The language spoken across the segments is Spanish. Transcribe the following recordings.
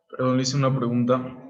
Perdón, le hice una pregunta.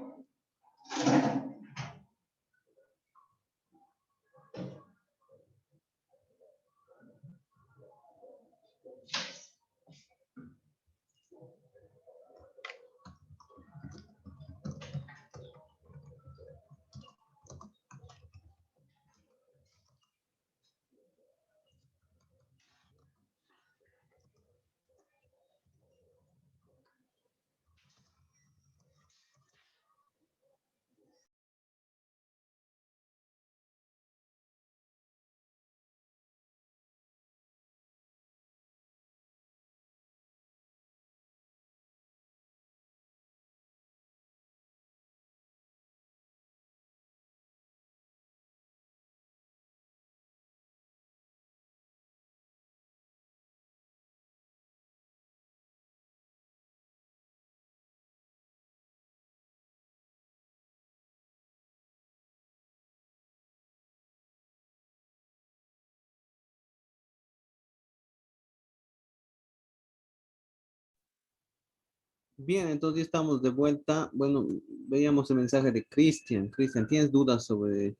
Bien, entonces ya estamos de vuelta. Bueno, veíamos el mensaje de Cristian. Cristian, ¿tienes dudas sobre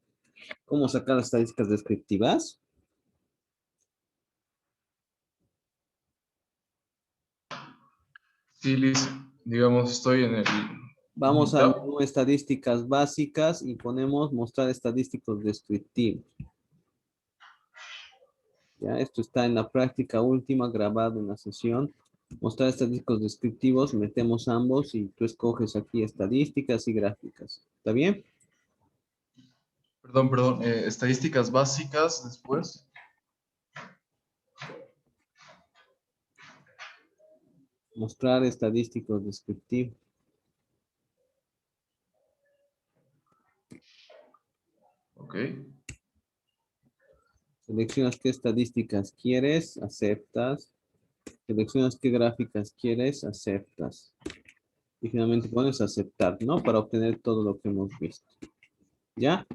cómo sacar las estadísticas descriptivas? Sí, Liz, digamos, estoy en el Vamos al Minitab. menú estadísticas básicas y ponemos mostrar estadísticos descriptivos. Ya, esto está en la práctica última grabado en la sesión. Mostrar estadísticos descriptivos, metemos ambos y tú escoges aquí estadísticas y gráficas. ¿Está bien? Perdón, estadísticas básicas después. Mostrar estadísticos descriptivos. Ok. Seleccionas qué estadísticas quieres, aceptas. Seleccionas qué gráficas quieres, aceptas. Y finalmente pones aceptar, ¿no? Para obtener todo lo que hemos visto. ¿Ya?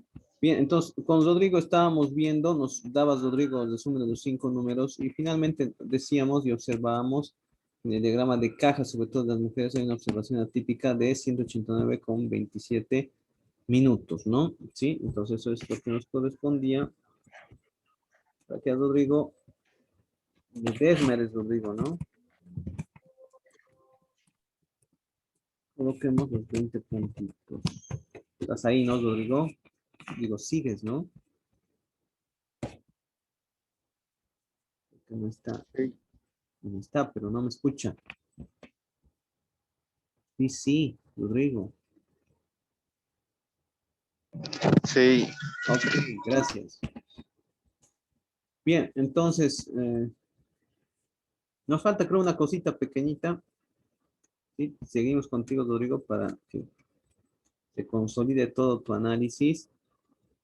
Bien, entonces con Rodrigo estábamos viendo, nos dabas, Rodrigo, el resumen de los 5 números y finalmente decíamos y observábamos en el diagrama de caja, sobre todo las mujeres, hay una observación atípica de 189,27 minutos, ¿no? Sí, entonces eso es lo que nos correspondía. Gracias, Rodrigo. De Desmer es Rodrigo, ¿no? Coloquemos los 20 puntitos. ¿Estás ahí, no, Rodrigo? Digo, sigues, ¿no? Que no está. Sí, No está, pero no me escucha. Sí, sí, Rodrigo. sí, Ok, gracias. Bien, entonces, nos falta, creo, una cosita pequeñita. ¿Sí? Seguimos contigo, Rodrigo, para que se consolide todo tu análisis.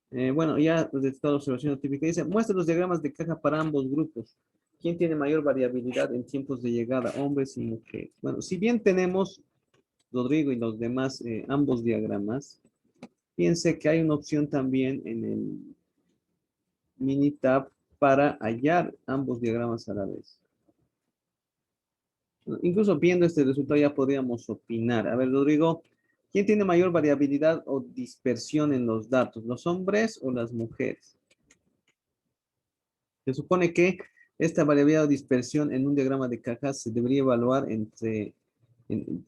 Bueno, ya está la observación típica. Dice, muestra los diagramas de caja para ambos grupos. ¿Quién tiene mayor variabilidad en tiempos de llegada, hombres y mujeres? Bueno, si bien tenemos, Rodrigo y los demás, ambos diagramas, piense que hay una opción también en el Minitab para hallar ambos diagramas a la vez. Incluso viendo este resultado ya podríamos opinar. A ver, Rodrigo, ¿quién tiene mayor variabilidad o dispersión en los datos? ¿Los hombres o las mujeres? Se supone que esta variabilidad o dispersión en un diagrama de cajas se debería evaluar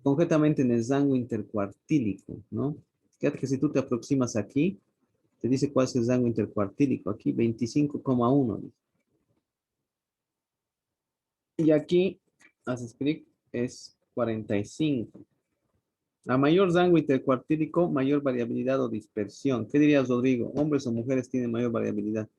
concretamente en el rango intercuartílico, ¿no? Fíjate que si tú te aproximas aquí, te dice cuál es el rango intercuartílico. Aquí 25,1. Y aquí, haces clic, es 45. A mayor rango intercuartílico, mayor variabilidad o dispersión. ¿Qué dirías, Rodrigo? ¿Hombres o mujeres tienen mayor variabilidad?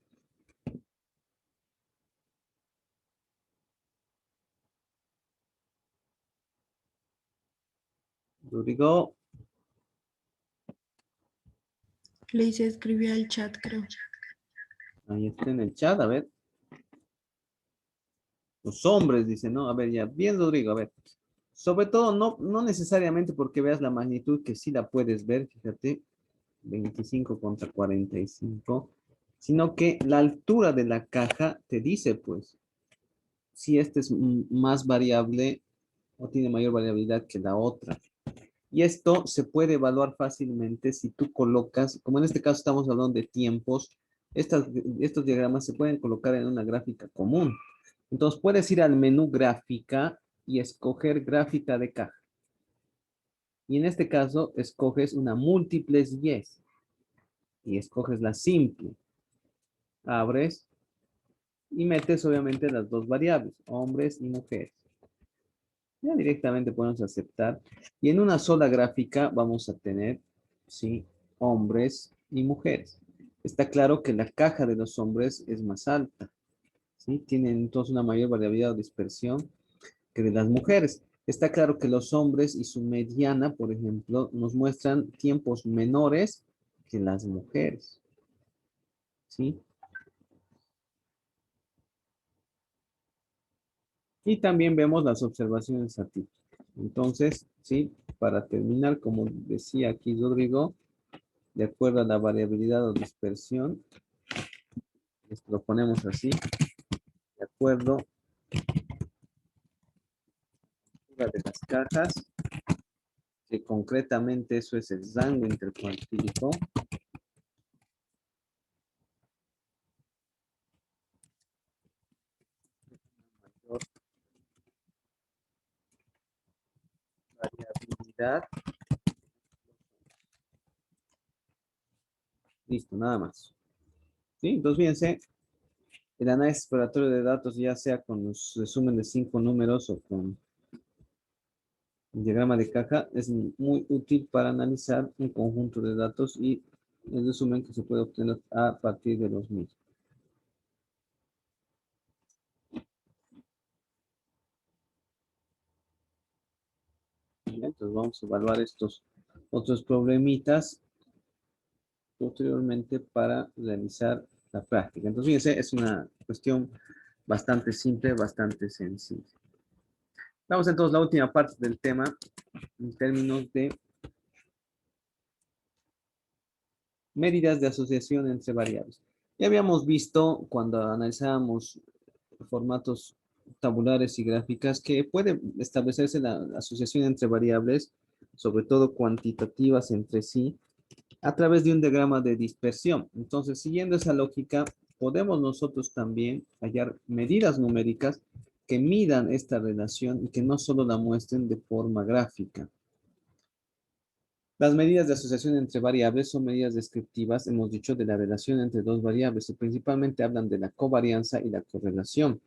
Rodrigo, Le hice escribir al chat, creo. ahí está en el chat, a ver. Los hombres, dice, ¿no? A ver, ya. Bien, Rodrigo, a ver. Sobre todo, no necesariamente porque veas la magnitud, que sí la puedes ver, fíjate, 25 contra 45, sino que la altura de la caja te dice, pues, si este es más variable o tiene mayor variabilidad que la otra. Y esto se puede evaluar fácilmente si tú colocas, como en este caso estamos hablando de tiempos, estos diagramas se pueden colocar en una gráfica común. Entonces puedes ir al menú gráfica y escoger gráfica de caja. Y en este caso escoges una múltiples y escoges la simple. Abres y metes obviamente las dos variables, hombres y mujeres. Ya directamente podemos aceptar. Y en una sola gráfica vamos a tener, sí, hombres y mujeres. Está claro que la caja de los hombres es más alta, ¿sí? Tienen entonces una mayor variabilidad o dispersión que de las mujeres. Está claro que los hombres y su mediana, por ejemplo, nos muestran tiempos menores que las mujeres, ¿sí? Y también vemos las observaciones estadísticas. Entonces, sí, para terminar, como decía aquí Rodrigo, de acuerdo a la variabilidad o dispersión, esto lo ponemos así, de acuerdo a de las cajas, que concretamente eso es el rango intercuantílico, mayor variabilidad. Listo, nada más. ¿Sí? Entonces, fíjense, el análisis exploratorio de datos, ya sea con los resumen de 5 números o con el diagrama de caja, es muy útil para analizar un conjunto de datos y el resumen que se puede obtener a partir de los mismos. Bien, entonces vamos a evaluar estos otros problemitas posteriormente para realizar la práctica. Entonces, fíjense, es una cuestión bastante simple, bastante sencilla. Vamos entonces a la última parte del tema en términos de medidas de asociación entre variables. Ya habíamos visto cuando analizábamos formatos tabulares y gráficas que puede establecerse la asociación entre variables, sobre todo cuantitativas entre sí, a través de un diagrama de dispersión. Entonces, siguiendo esa lógica, podemos nosotros también hallar medidas numéricas que midan esta relación y que no solo la muestren de forma gráfica. Las medidas de asociación entre variables son medidas descriptivas, hemos dicho, de la relación entre dos variables y principalmente hablan de la covarianza y la correlación.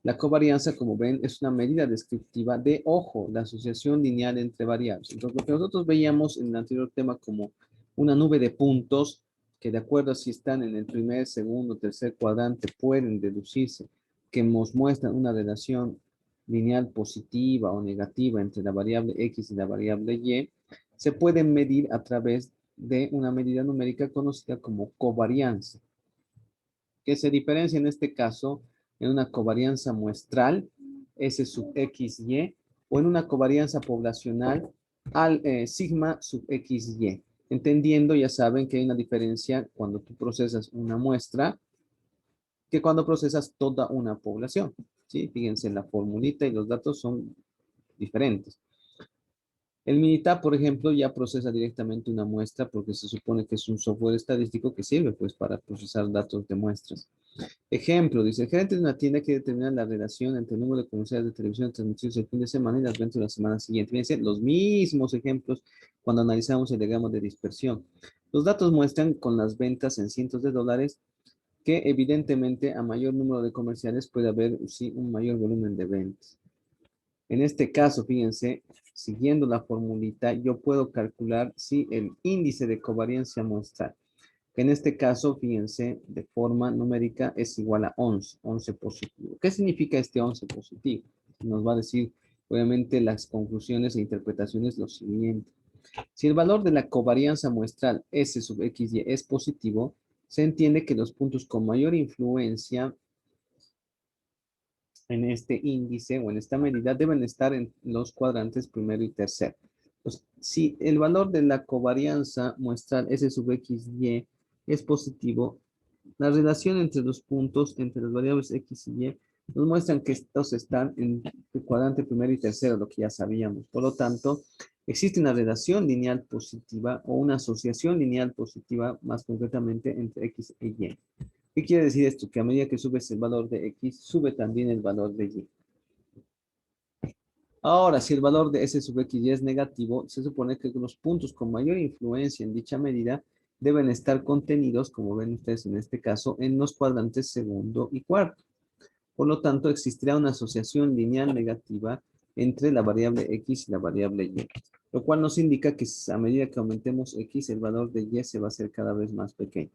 La covarianza, como ven, es una medida descriptiva de, ojo, la asociación lineal entre variables. Entonces, lo que nosotros veíamos en el anterior tema como una nube de puntos que de acuerdo a si están en el primer, segundo, tercer cuadrante pueden deducirse, que nos muestran una relación lineal positiva o negativa entre la variable X y la variable Y, se pueden medir a través de una medida numérica conocida como covarianza, que se diferencia en este caso en una covarianza muestral, S sub XY, o en una covarianza poblacional al sigma sub XY. Entendiendo, ya saben que hay una diferencia cuando tú procesas una muestra que cuando procesas toda una población. ¿Sí? Fíjense, la formulita y los datos son diferentes. El Minitab, por ejemplo, ya procesa directamente una muestra porque se supone que es un software estadístico que sirve pues para procesar datos de muestras. Ejemplo, dice, el gerente de una tienda quiere determinar la relación entre el número de comerciales de televisión transmitidos el fin de semana y las ventas de la semana siguiente. Fíjense, los mismos ejemplos cuando analizamos el diagrama de dispersión. Los datos muestran con las ventas en cientos de dólares que evidentemente a mayor número de comerciales puede haber sí, un mayor volumen de ventas. En este caso, fíjense, siguiendo la formulita, yo puedo calcular si el índice de covariancia muestral, que en este caso, fíjense, de forma numérica es igual a 11, 11 positivo. ¿Qué significa este 11 positivo? Nos va a decir, obviamente, las conclusiones e interpretaciones lo siguiente. Si el valor de la covarianza muestral S sub XY es positivo, se entiende que los puntos con mayor influencia en este índice o en esta medida deben estar en los cuadrantes primero y tercero. Pues, si el valor de la covarianza muestral S sub XY es positivo, la relación entre los puntos, entre las variables X y Y, nos muestran que estos están en el cuadrante primero y tercero, lo que ya sabíamos. Por lo tanto, Existe una relación lineal positiva o una asociación lineal positiva, más concretamente, entre X e Y. ¿Qué quiere decir esto? Que a medida que subes el valor de X, sube también el valor de Y. Ahora, si el valor de S sub X y es negativo, se supone que los puntos con mayor influencia en dicha medida deben estar contenidos, como ven ustedes en este caso, en los cuadrantes segundo y cuarto. Por lo tanto, existirá una asociación lineal negativa entre la variable X y la variable Y, lo cual nos indica que a medida que aumentemos X, el valor de Y se va a hacer cada vez más pequeño.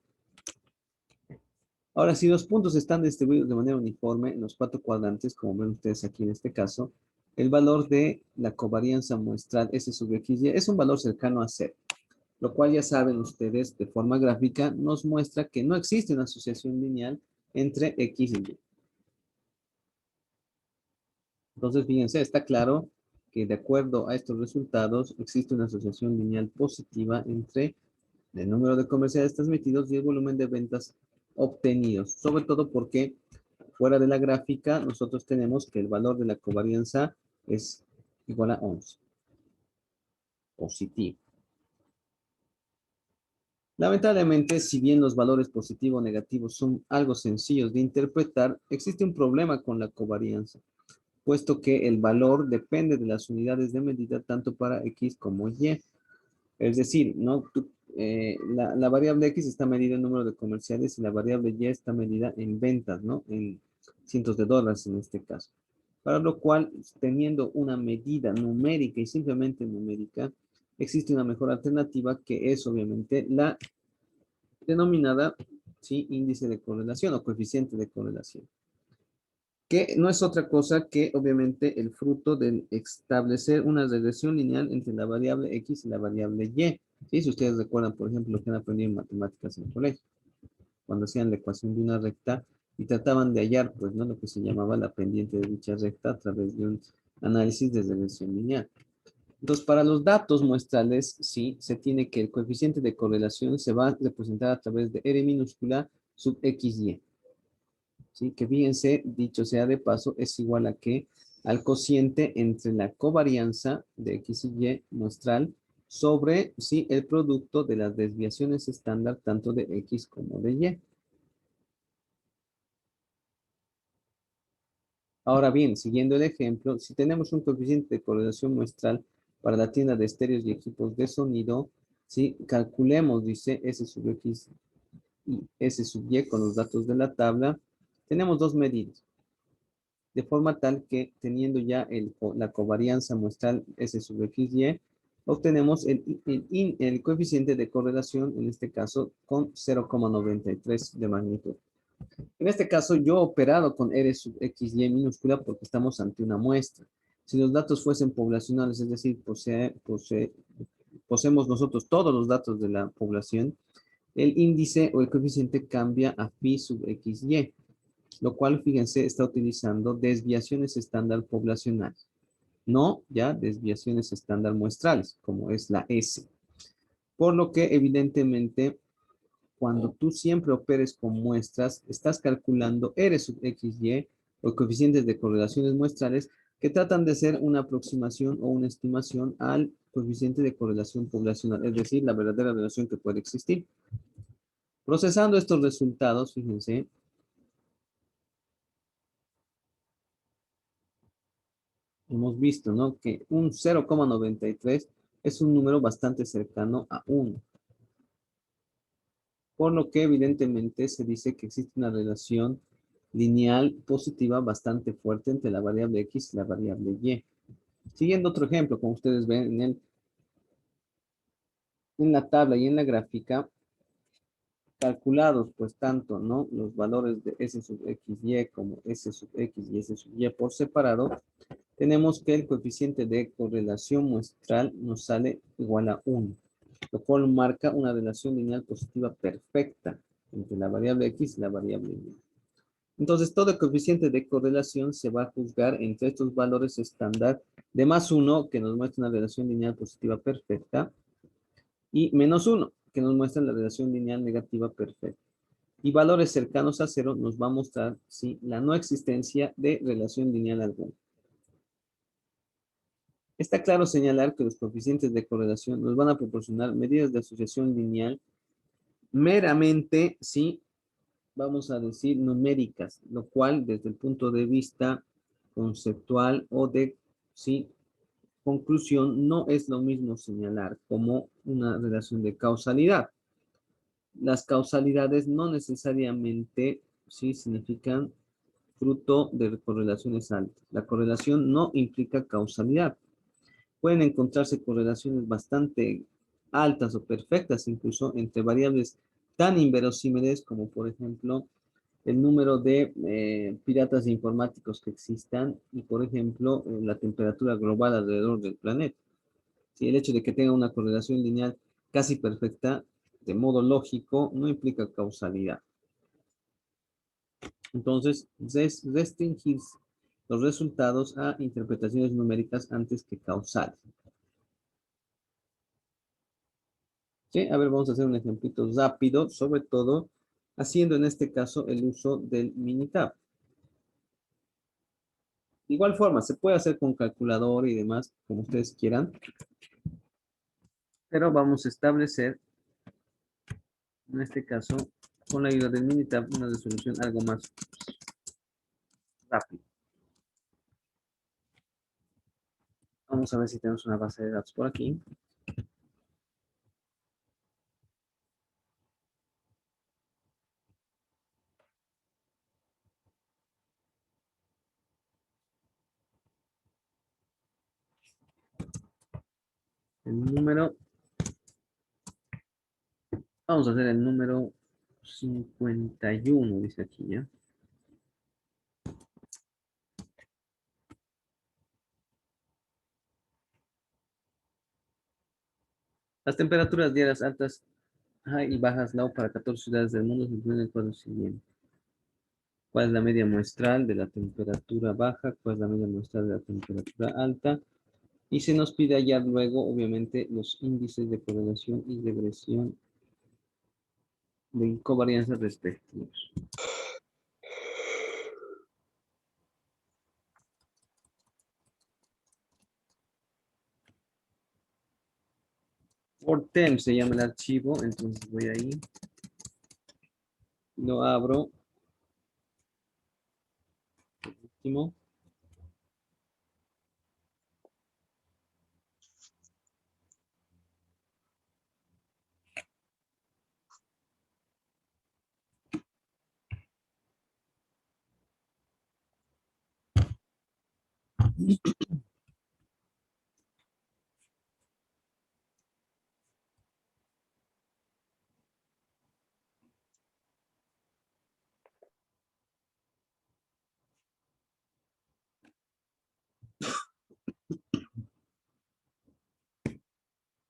Ahora, si los puntos están distribuidos de manera uniforme en los cuatro cuadrantes, como ven ustedes aquí en este caso, el valor de la covarianza muestral S sub XY es un valor cercano a 0, lo cual ya saben ustedes de forma gráfica nos muestra que no existe una asociación lineal entre X y Y. Entonces, fíjense, está claro que de acuerdo a estos resultados existe una asociación lineal positiva entre el número de comerciales transmitidos y el volumen de ventas obtenidos, sobre todo porque fuera de la gráfica nosotros tenemos que el valor de la covarianza es igual a 11, positivo. Lamentablemente, si bien los valores positivo o negativos son algo sencillos de interpretar, existe un problema con la covarianza, puesto que el valor depende de las unidades de medida tanto para X como Y. Es decir, ¿no? La variable X está medida en número de comerciales y la variable Y está medida en ventas, ¿no? En cientos de dólares en este caso. Para lo cual, teniendo una medida numérica y simplemente numérica, existe una mejor alternativa que es obviamente la denominada, ¿sí?, índice de correlación o coeficiente de correlación, que no es otra cosa que obviamente el fruto de establecer una regresión lineal entre la variable X y la variable Y. ¿Sí? Si ustedes recuerdan, por ejemplo, lo que han aprendido en matemáticas en el colegio, cuando hacían la ecuación de una recta y trataban de hallar, pues, ¿no?, lo que se llamaba la pendiente de dicha recta a través de un análisis de regresión lineal. Entonces, para los datos muestrales, sí, se tiene que el coeficiente de correlación se va a representar a través de R minúscula sub XY. ¿Sí? Que fíjense, dicho sea de paso, es igual a que al cociente entre la covarianza de X y Y muestral sobre, sí, el producto de las desviaciones estándar tanto de X como de Y. Ahora bien, siguiendo el ejemplo, si tenemos un coeficiente de correlación muestral para la tienda de estéreos y equipos de sonido, ¿sí?, calculemos, dice, S sub X y S sub Y con los datos de la tabla. Tenemos dos medidas, de forma tal que teniendo ya la covarianza muestral S sub XY, obtenemos el coeficiente de correlación, en este caso, con 0,93 de magnitud. En este caso, yo he operado con R sub XY minúscula porque estamos ante una muestra. Si los datos fuesen poblacionales, es decir, poseemos nosotros todos los datos de la población, el índice o el coeficiente cambia a phi sub XY, lo cual, fíjense, está utilizando desviaciones estándar poblacionales, no ya desviaciones estándar muestrales, como es la S. Por lo que, evidentemente, cuando tú siempre operes con muestras, estás calculando R sub XY o coeficientes de correlaciones muestrales que tratan de ser una aproximación o una estimación al coeficiente de correlación poblacional, es decir, la verdadera relación que puede existir. Procesando estos resultados, fíjense, hemos visto, ¿no?, que un 0,93 es un número bastante cercano a 1. Por lo que evidentemente se dice que existe una relación lineal positiva bastante fuerte entre la variable X y la variable Y. Siguiendo otro ejemplo, como ustedes ven en la tabla y en la gráfica, calculados pues tanto, ¿no?, los valores de S sub XY como S sub X y S sub Y por separado, tenemos que el coeficiente de correlación muestral nos sale igual a 1, lo cual marca una relación lineal positiva perfecta entre la variable X y la variable Y. Entonces, todo coeficiente de correlación se va a juzgar entre estos valores estándar de más 1, que nos muestra una relación lineal positiva perfecta, y menos 1, que nos muestra la relación lineal negativa perfecta. Y valores cercanos a 0 nos va a mostrar, sí, la no existencia de relación lineal alguna. Está claro señalar que los coeficientes de correlación nos van a proporcionar medidas de asociación lineal meramente, sí, vamos a decir numéricas, lo cual desde el punto de vista conceptual o de, sí, conclusión, no es lo mismo señalar como una relación de causalidad. Las causalidades no necesariamente, sí, significan fruto de correlaciones altas. La correlación no implica causalidad. Pueden encontrarse correlaciones bastante altas o perfectas, incluso entre variables tan inverosímiles como, por ejemplo, el número de piratas informáticos que existan y, por ejemplo, la temperatura global alrededor del planeta. Sí, el hecho de que tenga una correlación lineal casi perfecta, de modo lógico, no implica causalidad. Entonces, restringir los resultados a interpretaciones numéricas antes que causales. ¿Sí? A ver, vamos a hacer un ejemplito rápido, sobre todo haciendo en este caso el uso del Minitab. De igual forma, se puede hacer con calculador y demás, como ustedes quieran, pero vamos a establecer, en este caso, con la ayuda del Minitab, una resolución algo más rápida. Vamos a ver si tenemos una base de datos por aquí. El número, vamos a hacer el número 51, dice aquí, ¿ya? Las temperaturas diarias altas y bajas low para 14 ciudades del mundo se incluyen en el cuadro siguiente. ¿Cuál es la media muestral de la temperatura baja? ¿Cuál es la media muestral de la temperatura alta? Y se nos pide hallar luego, obviamente, los índices de correlación y regresión de covarianza respectivos. Fortem se llama el archivo, entonces voy ahí, lo abro, último.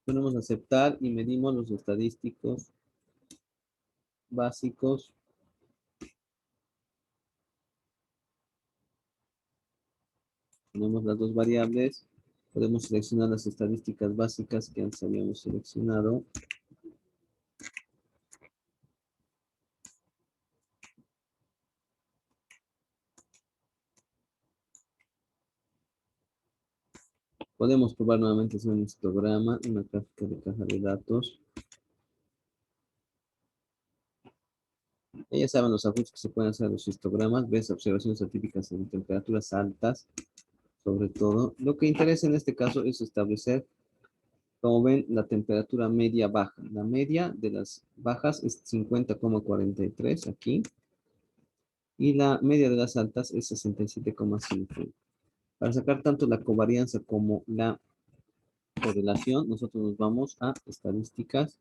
Ponemos aceptar y medimos los estadísticos básicos. Ponemos las dos variables. Podemos seleccionar las estadísticas básicas que antes habíamos seleccionado. Podemos probar nuevamente hacer un histograma, una gráfica de caja de datos. Ya saben los ajustes que se pueden hacer a los histogramas. Ves observaciones atípicas en temperaturas altas, sobre todo. Lo que interesa en este caso es establecer, como ven, la temperatura media baja. La media de las bajas es 50,43 aquí. Y la media de las altas es 67,5. Para sacar tanto la covarianza como la correlación, nosotros nos vamos a estadísticas.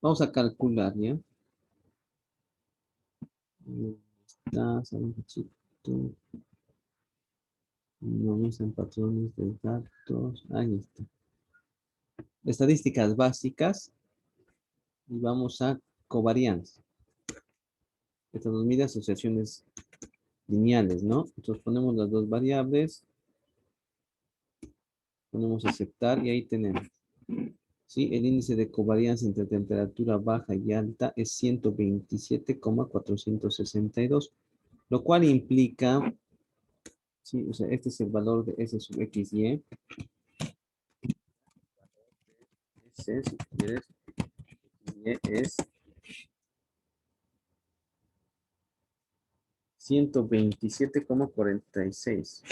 Vamos a calcular, ¿ya? Está, saludcito. No me están patrones de datos. Ahí está. Estadísticas básicas. Y vamos a covarianza. Estas nos mide asociaciones lineales, ¿no? Entonces ponemos las dos variables. Ponemos aceptar y ahí tenemos. ¿Sí? El índice de covarianza entre temperatura baja y alta es 127,462. Lo cual implica, sí, o sea, este es el valor de S sub XY. S, si quieres, Y es 127,46.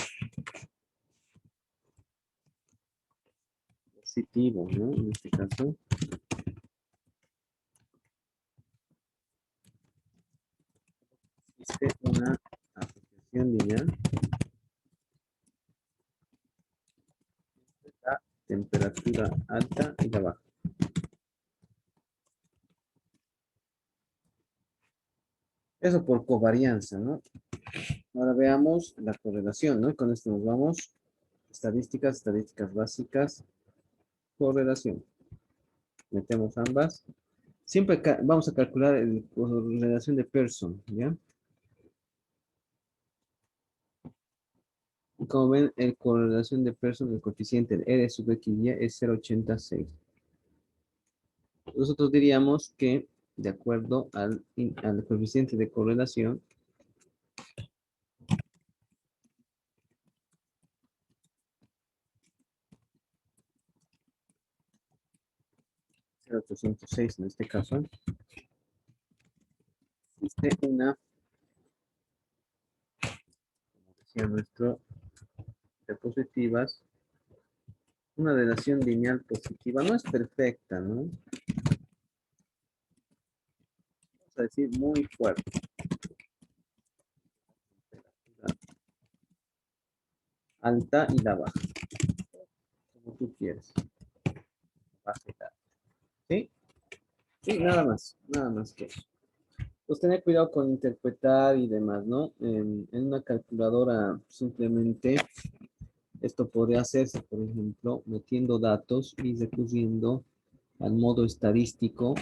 Positivo, ¿no? En este caso. Existe una asociación lineal. La temperatura alta y la baja. Eso por covarianza, ¿no? Ahora veamos la correlación, ¿no? Y con esto nos vamos. Estadísticas, estadísticas básicas, correlación. Metemos ambas. Siempre vamos a calcular la correlación de Pearson, ¿ya? Y como ven, el correlación de Pearson, el coeficiente de R sub XY es 0,86. Nosotros diríamos que, de acuerdo al coeficiente de correlación, 0,806 en este caso, existe una, como decía nuestro, diapositivas, una relación lineal positiva. No es perfecta, ¿no? Vamos a decir muy fuerte. Alta y la baja. Como tú quieres. Baja y alta. ¿Sí? Sí, nada más que eso. Pues tener cuidado con interpretar y demás, ¿no? En una calculadora simplemente esto podría hacerse, por ejemplo, metiendo datos y recurriendo al modo estadístico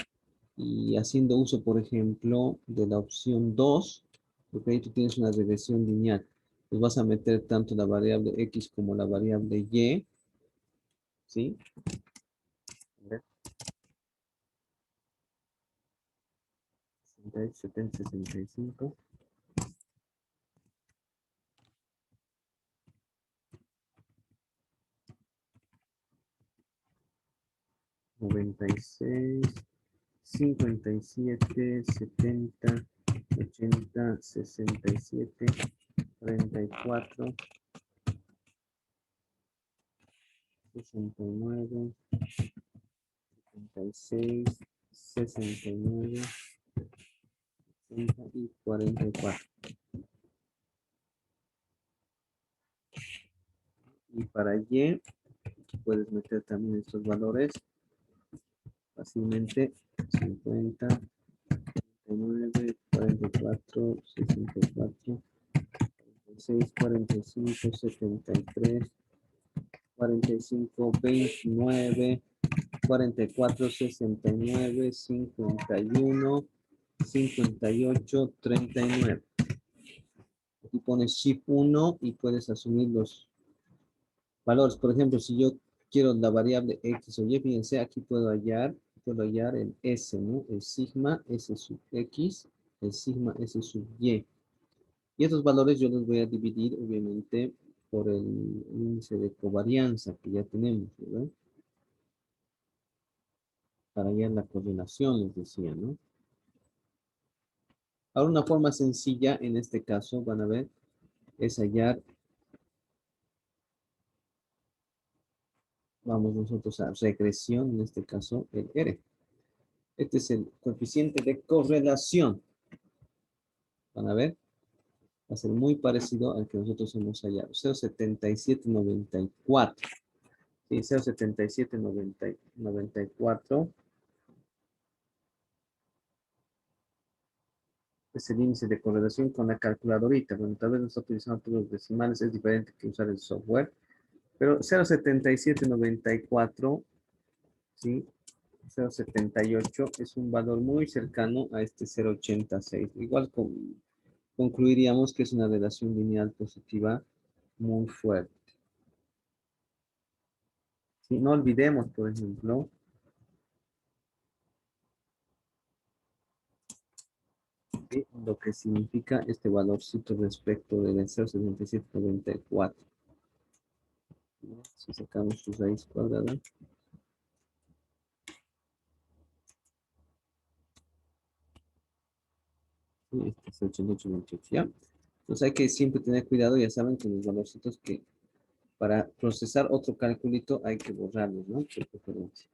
y haciendo uso, por ejemplo, de la opción 2, porque ahí tú tienes una regresión lineal. Pues vas a meter tanto la variable X como la variable Y, ¿sí? A ver. 68, 70, 65. 96, 57, 70, 80, 67, 34, 69, 76, 69, 60 y 44. Y para Y puedes meter también estos valores fácilmente. 50, 39, 44, 64, 46, 45, 73, 45, 29, 44, 69, 51, 58, 39. Aquí pones shift 1 y puedes asumir los valores. Por ejemplo, si yo quiero la variable X o Y, fíjense, aquí puedo hallar el S, ¿no? El sigma S sub X, el sigma S sub Y. Y estos valores yo los voy a dividir, obviamente, por el índice de covarianza que ya tenemos, ¿verdad? Para hallar la correlación, les decía, ¿no? Ahora, una forma sencilla, en este caso, van a ver, es hallar, vamos nosotros a regresión, en este caso, el R. Este es el coeficiente de correlación. Van a ver, va a ser muy parecido al que nosotros hemos hallado. 0,7794. Sí, 0,7794 es el índice de correlación con la calculadorita. Bueno, tal vez no está utilizando todos los decimales, es diferente que usar el software. Pero 0,7794, ¿sí? 0,78 es un valor muy cercano a este 0,86. Igual concluiríamos que es una relación lineal positiva muy fuerte. ¿Sí? No olvidemos, por ejemplo, ¿sí? Lo que significa este valorcito respecto del 0,7794. Si sacamos su raíz cuadrada. Sí, este es 8828, ¿ya? Entonces hay que siempre tener cuidado, ya saben, con los valorcitos que para procesar otro calculito hay que borrarlos, ¿no? Por preferencia.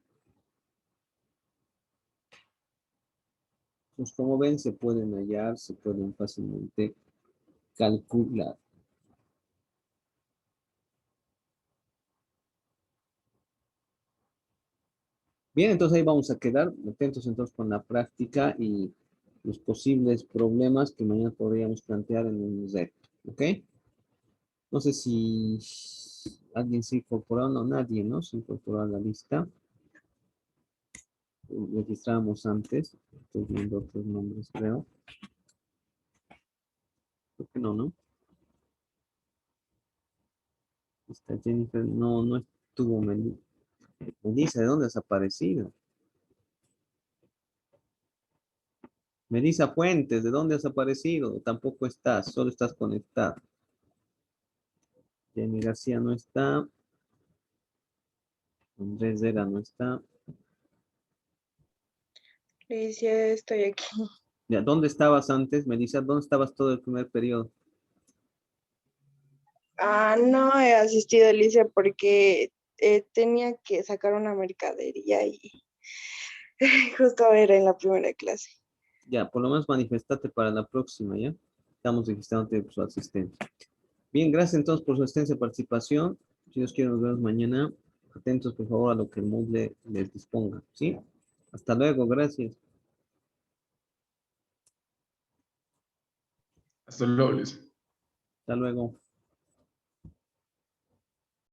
Pues como ven, se pueden hallar, se pueden fácilmente calcular. Bien, entonces ahí vamos a quedar atentos entonces con la práctica y los posibles problemas que mañana podríamos plantear en un reto, ¿ok? No sé si alguien se incorporó, no, nadie, ¿no? Se incorporó a la lista. Registramos antes, estoy viendo otros nombres, creo. Creo que no, ¿no? Está Jennifer, no, no estuvo Melissa, ¿de dónde has aparecido? Melissa Fuentes, ¿de dónde has aparecido? Tampoco estás, solo estás conectada. Jenny García no está. Andrés Vera no está. Alicia, estoy aquí. Ya, ¿dónde estabas antes, Melissa? ¿Dónde estabas todo el primer periodo? No he asistido, Alicia, porque tenía que sacar una mercadería y justo era en la primera clase. Ya, por lo menos manifestate para la próxima, ¿ya? Estamos registrándote por su asistencia. Bien, gracias entonces por su asistencia y participación. Si Dios quiere, nos vemos mañana. Atentos, por favor, a lo que el Moodle les disponga, ¿sí? Hasta luego, gracias. Hasta luego, Luis. Hasta luego.